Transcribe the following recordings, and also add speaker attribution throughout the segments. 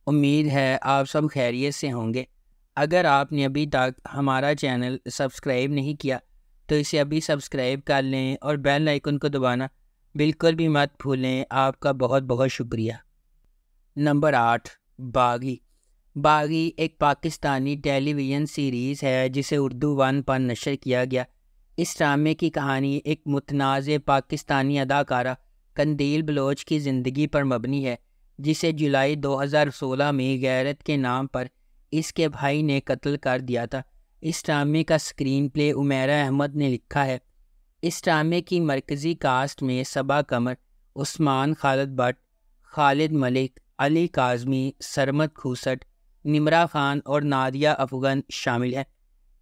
Speaker 1: امید ہے آپ سب خیریت سے ہوں گے۔ اگر آپ نے ابھی تک ہمارا چینل سبسکرائب نہیں کیا تو اسے ابھی سبسکرائب کر لیں اور بیل آئیکن کو دبانا بالکل بھی مت بھولیں۔ آپ کا بہت بہت شکریہ۔ نمبر 8، باغی۔ باغی ایک پاکستانی ٹیلی ویژن سیریز ہے جسے اردو 1 پر نشر کیا گیا۔ اس ڈرامے کی کہانی ایک متنازع پاکستانی اداکارہ قندیل بلوچ کی زندگی پر مبنی ہے، جسے جولائی 2016 میں غیرت کے نام پر اس کے بھائی نے قتل کر دیا تھا۔ اس ڈرامے کا اسکرین پلے عمیرہ احمد نے لکھا ہے۔ اس ڈرامے کی مرکزی کاسٹ میں صبا قمر، عثمان خالد بٹ، خالد ملک، علی کاظمی، سرمد کھوسٹ، نمرہ خان اور نادیہ افغن شامل ہیں۔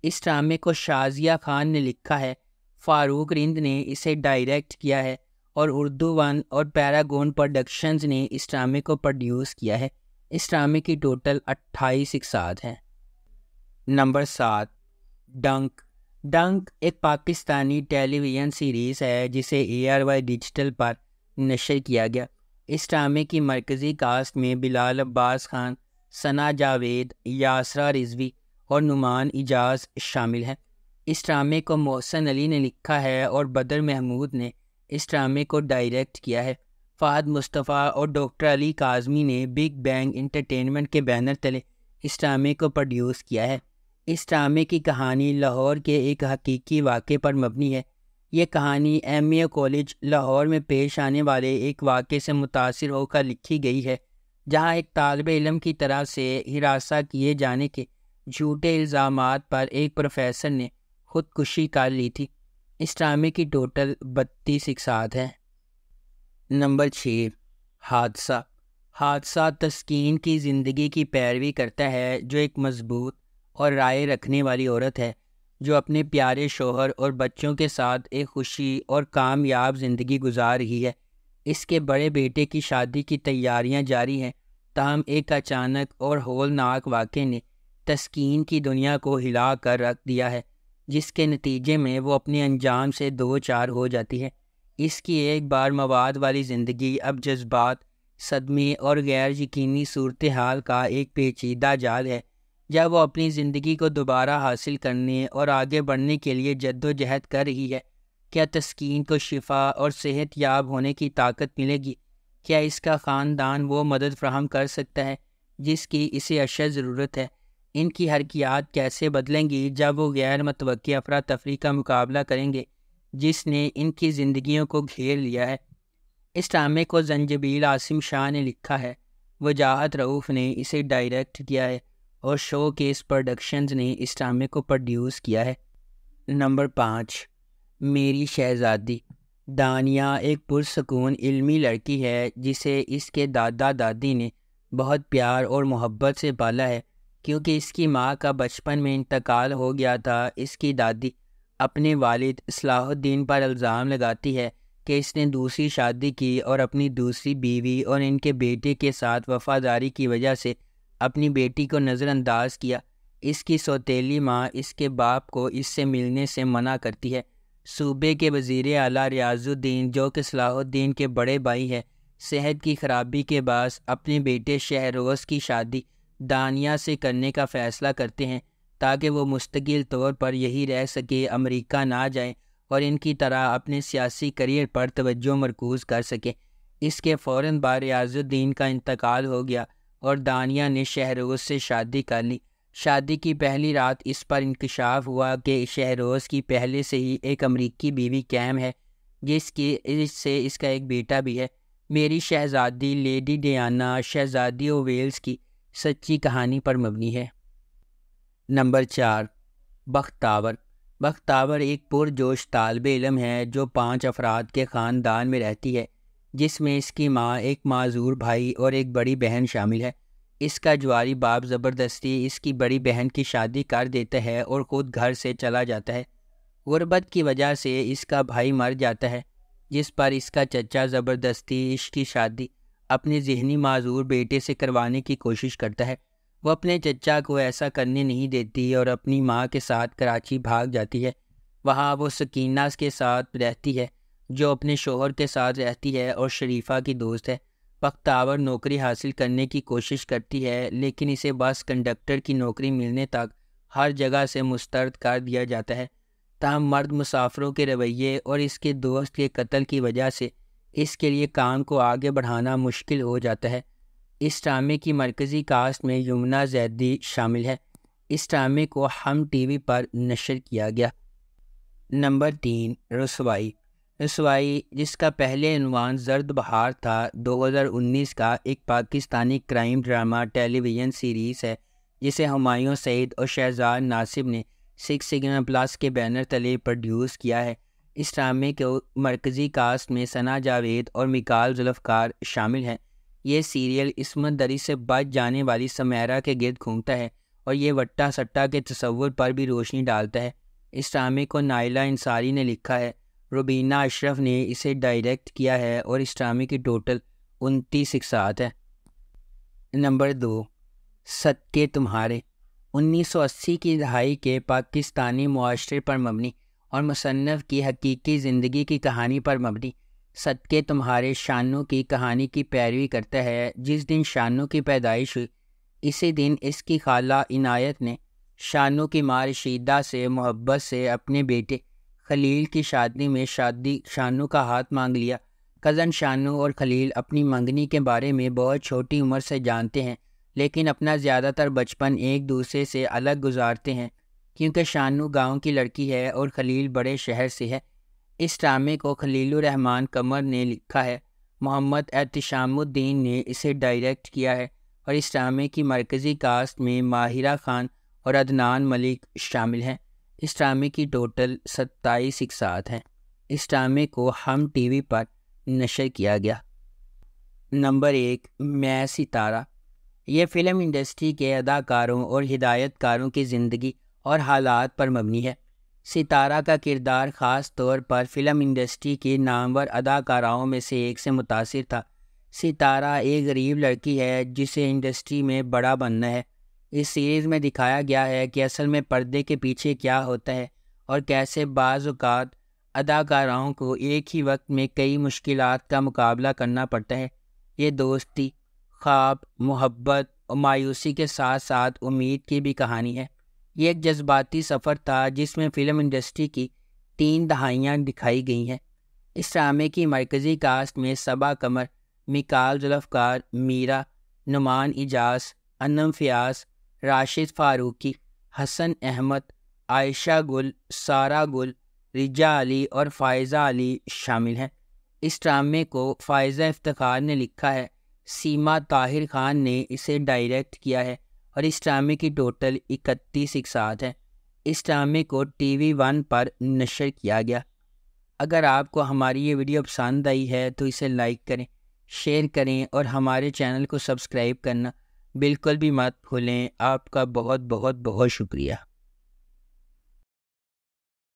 Speaker 1: اس ڈرامے کو شازیہ خان نے لکھا ہے۔ فاروق رند نے اسے ڈائریکٹ کیا ہے اور اردو 1 اور پیراگون پروڈکشنز نے اس ڈرامے کو پروڈیوس کیا ہے۔ اس ڈرامے کی ٹوٹل 28 اقساط ہیں۔ نمبر 7، ڈنک۔ ڈنک ایک پاکستانی ٹیلی ویژن سیریز ہے جسے ARY ڈیجیٹل پر نشر کیا گیا۔ اس ڈرامے کی مرکزی کاسٹ میں بلال عباس خان، ثنا جاوید، یاسرا رضوی اور نعمان اجاز شامل ہیں۔ اس ڈرامے کو محسن علی نے لکھا ہے اور بدر محمود نے اس ڈرامے کو ڈائریکٹ کیا ہے۔ فہد مصطفیٰ اور ڈاکٹر علی کاظمی نے بگ بینگ انٹرٹینمنٹ کے بینر تلے اس ڈرامے کو پروڈیوس کیا ہے۔ اس ڈرامے کی کہانی لاہور کے ایک حقیقی واقعے پر مبنی ہے۔ یہ کہانی MA کالج لاہور میں پیش آنے والے ایک واقعے سے متاثر ہو کر لکھی گئی ہے، جہاں ایک طالب علم کی طرف سے ہراساں کیے جانے کے جھوٹے الزامات پر ایک پروفیسر نے خودکشی کر لی تھی۔ اس ڈرامے کی ٹوٹل 32 اقساط ہیں۔ نمبر 6، حادثہ۔ حادثہ تسکین کی زندگی کی پیروی کرتا ہے، جو ایک مضبوط اور رائے رکھنے والی عورت ہے جو اپنے پیارے شوہر اور بچوں کے ساتھ ایک خوشی اور کامیاب زندگی گزار رہی ہے۔ اس کے بڑے بیٹے کی شادی کی تیاریاں جاری ہیں، تاہم ایک اچانک اور ہولناک واقعے نے تسکین کی دنیا کو ہلا کر رکھ دیا ہے، جس کے نتیجے میں وہ اپنے انجام سے دو چار ہو جاتی ہے۔ اس کی ایک بار مواد والی زندگی اب جذبات، صدمے اور غیر یقینی صورتحال کا ایک پیچیدہ جال ہے۔ جب وہ اپنی زندگی کو دوبارہ حاصل کرنے اور آگے بڑھنے کے لیے جد و جہد کر رہی ہے، کیا تسکین کو شفا اور صحت یاب ہونے کی طاقت ملے گی؟ کیا اس کا خاندان وہ مدد فراہم کر سکتا ہے جس کی اسے اشد ضرورت ہے؟ ان کی حرکیات کیسے بدلیں گی جب وہ غیر متوقع افراتفری کا مقابلہ کریں گے جس نے ان کی زندگیوں کو گھیر لیا ہے؟ اس ڈرامے کو زنجبیل عاصم شاہ نے لکھا ہے، وجاہت رؤف نے اسے ڈائریکٹ کیا ہے اور شو کیس پروڈکشنز نے اس ڈرامے کو پروڈیوس کیا ہے۔ نمبر 5، میری شہزادی۔ دانیہ ایک پرسکون علمی لڑکی ہے جسے اس کے دادا دادی نے بہت پیار اور محبت سے پالا ہے۔ کیونکہ اس کی ماں کا بچپن میں انتقال ہو گیا تھا، اس کی دادی اپنے والد صلاح الدین پر الزام لگاتی ہے کہ اس نے دوسری شادی کی اور اپنی دوسری بیوی اور ان کے بیٹے کے ساتھ وفاداری کی وجہ سے اپنی بیٹی کو نظر انداز کیا۔ اس کی سوتیلی ماں اس کے باپ کو اس سے ملنے سے منع کرتی ہے۔ صوبے کے وزیر اعلیٰ ریاض الدین، جو کہ صلاح الدین کے بڑے بھائی ہیں، صحت کی خرابی کے باعث اپنے بیٹے شہروز کی شادی دانیہ سے کرنے کا فیصلہ کرتے ہیں تاکہ وہ مستقل طور پر یہی رہ سکے، امریکہ نہ جائیں اور ان کی طرح اپنے سیاسی کریئر پر توجہ مرکوز کر سکیں۔ اس کے فوراً بعد ریاض الدین کا انتقال ہو گیا اور دانیہ نے شہروز سے شادی کر لی۔ شادی کی پہلی رات اس پر انکشاف ہوا کہ شہروز کی پہلے سے ہی ایک امریکی بیوی کیم ہے، جس سے اس کا ایک بیٹا بھی ہے۔ میری شہزادی لیڈی ڈیانا شہزادی ویلز کی سچی کہانی پر مبنی ہے۔ نمبر 4، بختاور۔ بختاور ایک پرجوش طالب علم ہے جو 5 افراد کے خاندان میں رہتی ہے، جس میں اس کی ماں، ایک معذور بھائی اور ایک بڑی بہن شامل ہے۔ اس کا جواری باپ زبردستی اس کی بڑی بہن کی شادی کر دیتا ہے اور خود گھر سے چلا جاتا ہے۔ غربت کی وجہ سے اس کا بھائی مر جاتا ہے، جس پر اس کا چچا زبردستی اس کی شادی اپنے ذہنی معذور بیٹے سے کروانے کی کوشش کرتا ہے۔ وہ اپنے چچا کو ایسا کرنے نہیں دیتی اور اپنی ماں کے ساتھ کراچی بھاگ جاتی ہے۔ وہاں وہ سکینہ کے ساتھ رہتی ہے، جو اپنے شوہر کے ساتھ رہتی ہے اور شریفہ کی دوست ہے۔ بختاور نوکری حاصل کرنے کی کوشش کرتی ہے، لیکن اسے بس کنڈکٹر کی نوکری ملنے تک ہر جگہ سے مسترد کر دیا جاتا ہے۔ تاہم مرد مسافروں کے رویے اور اس کے دوست کے قتل کی وجہ سے اس کے لیے کام کو آگے بڑھانا مشکل ہو جاتا ہے۔ اس ڈرامے کی مرکزی کاسٹ میں یمنا زیدی شامل ہے۔ اس ڈرامے کو ہم ٹی وی پر نشر کیا گیا۔ نمبر 3، رسوائی۔ رسوائی، جس کا پہلے عنوان زرد بہار تھا، 2019 کا ایک پاکستانی کرائم ڈرامہ ٹیلی ویژن سیریز ہے جسے ہمایوں سعید اور شہزاد ناصب نے 6 سگنل پلس کے بینر تلے پروڈیوس کیا ہے۔ اس ڈرامے کے مرکزی کاسٹ میں ثنا جاوید اور میکال ذوالفقار شامل ہیں۔ یہ سیریل عصمت دری سے بچ جانے والی سمیرا کے گرد گھومتا ہے اور یہ وٹا سٹا کے تصور پر بھی روشنی ڈالتا ہے۔ اس ڈرامے کو نائلہ انصاری نے لکھا ہے، روبینہ اشرف نے اسے ڈائریکٹ کیا ہے اور اس ڈرامے کی ٹوٹل 29 اقساط ہے۔ نمبر 2، صدقے تمہارے۔ 1980 کی دہائی کے پاکستانی معاشرے پر مبنی اور مصنف کی حقیقی زندگی کی کہانی پر مبنی صدقے تمہارے شانو کی کہانی کی پیروی کرتا ہے۔ جس دن شانو کی پیدائش ہوئی، اسی دن اس کی خالہ عنایت نے شانو کی ماں رشیدہ سے محبت سے اپنے بیٹے خلیل کی شادی میں شانو کا ہاتھ مانگ لیا۔ کزن شانو اور خلیل اپنی منگنی کے بارے میں بہت چھوٹی عمر سے جانتے ہیں، لیکن اپنا زیادہ تر بچپن ایک دوسرے سے الگ گزارتے ہیں کیونکہ شانو گاؤں کی لڑکی ہے اور خلیل بڑے شہر سے ہے۔ اس ڈرامے کو خلیل الرحمن قمر نے لکھا ہے، محمد احتشام الدین نے اسے ڈائریکٹ کیا ہے اور اس ڈرامے کی مرکزی کاسٹ میں ماہرہ خان اور عدنان ملک شامل ہیں۔ اس ڈرامے کی ٹوٹل 27 اقساط ہیں۔ اس ڈرامے کو ہم ٹی وی پر نشر کیا گیا۔ نمبر 1، میں ستارہ۔ یہ فلم انڈسٹری کے اداکاروں اور ہدایت کاروں کی زندگی اور حالات پر مبنی ہے۔ ستارہ کا کردار خاص طور پر فلم انڈسٹری کی نامور اداکاراؤں میں سے ایک سے متاثر تھا۔ ستارہ ایک غریب لڑکی ہے جسے انڈسٹری میں بڑا بننا ہے۔ اس سیریز میں دکھایا گیا ہے کہ اصل میں پردے کے پیچھے کیا ہوتا ہے اور کیسے بعض اوقات اداکاراؤں کو ایک ہی وقت میں کئی مشکلات کا مقابلہ کرنا پڑتا ہے۔ یہ دوستی، خواب، محبت اور مایوسی کے ساتھ ساتھ امید کی بھی کہانی ہے۔ یہ ایک جذباتی سفر تھا جس میں فلم انڈسٹری کی 3 دہائیاں دکھائی گئی ہیں۔ اس ڈرامے کی مرکزی کاسٹ میں صبا قمر، میکال ذوالفقار، میرا، نعمان اجاز، انم فیاض، راشد فاروقی، حسن احمد، عائشہ گل، سارہ گل، رجا علی اور فائزہ علی شامل ہیں۔ اس ڈرامے کو فائزہ افتخار نے لکھا ہے، سیما طاہر خان نے اسے ڈائریکٹ کیا ہے اور اس ڈرامے کی ٹوٹل 31 اقساط ہیں۔ اس ڈرامے کو ٹی وی 1 پر نشر کیا گیا۔ اگر آپ کو ہماری یہ ویڈیو پسند آئی ہے تو اسے لائک کریں، شیئر کریں اور ہمارے چینل کو سبسکرائب کرنا بالکل بھی مت بھولیں۔ آپ کا بہت بہت بہت شکریہ۔